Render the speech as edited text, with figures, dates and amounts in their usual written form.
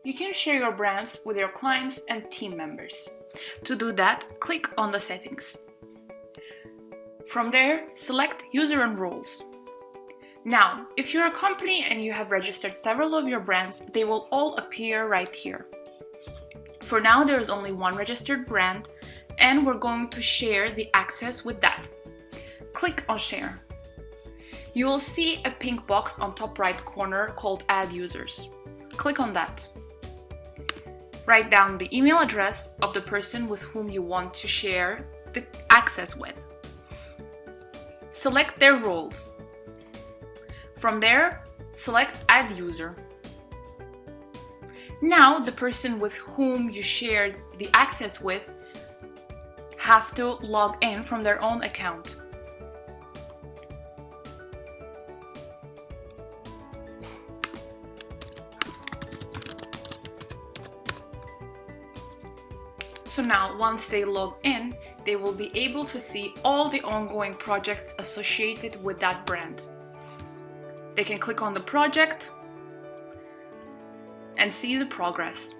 You can share your brands with your clients and team members. To do that, click on the settings. From there, select User and Roles. Now, if you're a company and you have registered several of your brands, they will all appear right here. For now, there is only one registered brand, and we're going to share the access with that. Click on Share. You will see a pink box on top right corner called Add Users. Click on that. Write down the email address of the person with whom you want to share the access with. Select their roles. From there, select Add User. Now, the person with whom you shared the access with have to log in from their own account. So now, once they log in, they will be able to see all the ongoing projects associated with that brand. They can click on the project and see the progress.